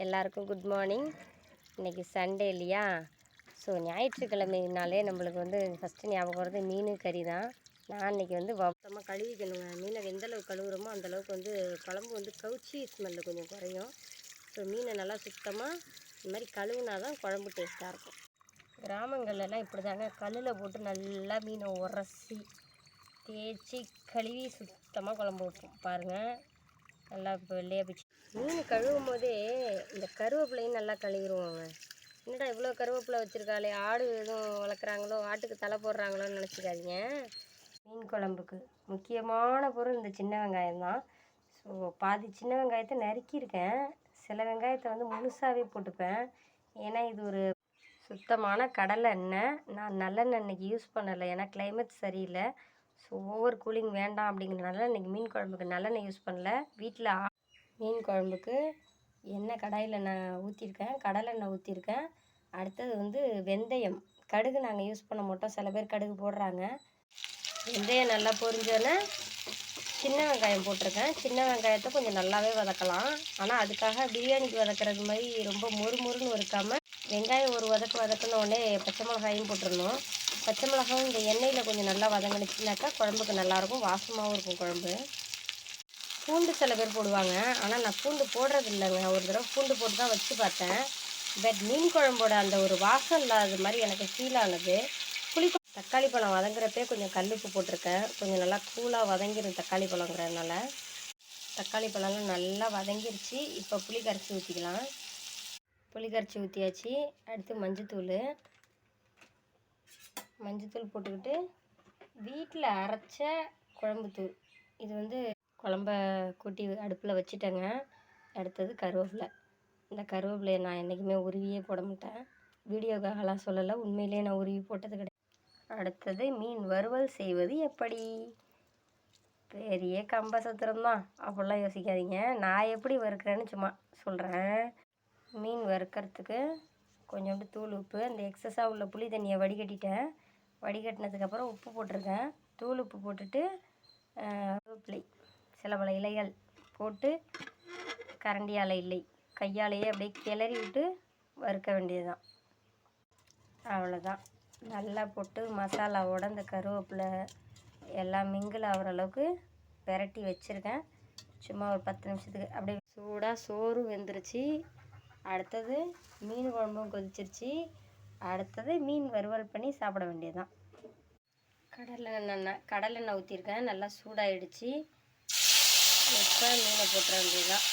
எல்லாருக்கும் good morning. இன்றைக்கி Sunday இல்லையா? ஸோ ஞாயிற்றுக்கிழமைனாலே நம்மளுக்கு ஃபஸ்ட்டு ஞாபகம் வரது மீன் கறி தான். நான் இன்றைக்கி மொத்தமாக கழுவிக்கணுங்க. மீனை எந்தளவுக்கு கழுவுறோமோ அந்தளவுக்கு குழம்பு கவுச்சி ஸ்மெல்லு கொஞ்சம் குறையும். ஸோ மீனை நல்லா சுத்தமாக இந்த மாதிரி கழுவுனா தான் குழம்பு டேஸ்ட்டாக இருக்கும். கிராமங்கள்லாம் இப்படி தாங்க, கல்லில் போட்டு நல்லா மீனை உரசி தேய்ச்சி கழுவி சுத்தமாக குழம்பு வைப்போம். பாருங்கள், நல்லா இப்போ வெள்ளையாக பிச்சு மீன் கழுவும் போதே இந்த கருவேப்பிலையும் நல்லா கழுவிடுவாங்க. என்னடா இவ்வளோ கருவேப்பிலை வச்சுருக்காளே, ஆடு எதுவும் வளர்க்குறாங்களோ, ஆட்டுக்கு தலை போடுறாங்களோன்னு நினச்சிக்காதீங்க. மீன் குழம்புக்கு முக்கியமான பொருள் இந்த சின்ன வெங்காயம் தான். ஸோ பாதி சின்ன வெங்காயத்தை நறுக்கியிருக்கேன். சில வெங்காயத்தை முழுசாகவே போட்டுப்பேன். ஏன்னா இது ஒரு சுத்தமான கடலை எண்ணெய். நான் நல்லெண்ணெய் இன்றைக்கி யூஸ் பண்ணலை, ஏன்னா கிளைமேட் சரியில்லை. ஸோ ஓவர் கூலிங் வேண்டாம் அப்படிங்கிறதுனால இன்றைக்கி மீன் குழம்புக்கு நல்லெண்ணெய் யூஸ் பண்ணல. வீட்டில் மீன் குழம்புக்கு எண்ணெய் கடாயில் நான் ஊற்றிருக்கேன், கடலெண்ணெய் ஊற்றிருக்கேன். அடுத்தது வெந்தயம். கடுகு நாங்கள் யூஸ் பண்ண மாட்டோம், சில பேர் கடுகு போடுறாங்க. வெந்தயம் நல்லா பொரிஞ்சோன்னே சின்ன வெங்காயம் போட்டிருக்கேன். சின்ன வெங்காயத்தை கொஞ்சம் நல்லாவே வதக்கலாம். ஆனால் அதுக்காக பிரியாணிக்கு வதக்கிறது மாதிரி ரொம்ப மொறுமொறுன்னு வறுக்காமல் வெங்காயம் ஒரு வதக்குனோடனே பச்சை மிளகாயும் போட்டுடணும். பச்சை மிளகாயும் இந்த எண்ணெயில் கொஞ்சம் நல்லா வதங்கினுச்சுனாக்கா குழம்புக்கு நல்லாயிருக்கும், வாசமாகவும் இருக்கும் குழம்பு. பூண்டு சில பேர் போடுவாங்க, ஆனால் நான் பூண்டு போடுறது இல்லைங்க. ஒரு தடவை பூண்டு போட்டு தான் வச்சு பார்த்தேன். பட் மீன் குழம்போட அந்த ஒரு வாசம் இல்லாத மாதிரி எனக்கு ஃபீல் ஆனது. தக்காளி பழம் வதங்குறப்பே கொஞ்சம் கல்லுப்பு போட்டிருக்கேன். கொஞ்சம் நல்லா கூலாக வதங்கிடும் தக்காளி பழங்கிறதுனால. தக்காளி பழம்லாம் நல்லா வதங்கிருச்சு. இப்போ புளி கரைச்சி ஊற்றிக்கலாம். புளி கரைச்சி ஊற்றியாச்சு. அடுத்து மஞ்சத்தூள் போட்டுக்கிட்டு வீட்டில் அரைச்ச குழம்புத்தூள். இது குழம்ப கூட்டி அடுப்பில் வச்சுட்டேங்க. அடுத்தது கருவேப்பிலை. இந்த கருவேப்பிலையை நான் என்றைக்குமே உருவியே போட மாட்டேன். வீடியோக்காகலாம் சொல்லலை, உண்மையிலே நான் உருவி போட்டது கிடையாது. அடுத்தது மீன் வறுவல் செய்வது எப்படி? பெரிய கம்ப சத்திரம் தான், அப்படிலாம் யோசிக்காதீங்க. நான் எப்படி வறுக்கிறேன்னு சும்மா சொல்கிறேன். மீன் வறுக்கிறதுக்கு கொஞ்சோண்டு தூள் உப்பு, அந்த எக்ஸஸாக உள்ள புளி தண்ணியை வடிகட்டிட்டேன். வடிகட்டினதுக்கப்புறம் உப்பு போட்டிருக்கேன். தூள் உப்பு போட்டுட்டு கருவேப்பிலை சில பல இலைகள் போட்டு கரண்டியால் இல்லை கையாலேயே அப்படியே கிளறி விட்டு வறுக்க வேண்டியது தான். அவ்வளோதான். நல்லா போட்டு மசாலாவோட இந்த கருவேப்பிலை எல்லாம் மிங்கிள் ஆகிற அளவுக்கு பெரட்டி வச்சுருக்கேன். சும்மா ஒரு 10 நிமிஷத்துக்கு அப்படியே சூடாக சோறு வெந்துருச்சு. அடுத்தது மீன் குழம்பும் கொதிச்சிருச்சு. அடுத்தது மீன் வறுவல் பண்ணி சாப்பிட வேண்டியது தான். கடலெண்ணெய் ஊற்றிருக்கேன். நல்லா சூடாகிடுச்சு. இப்போ மீனை போட்டுற வேண்டியது தான்.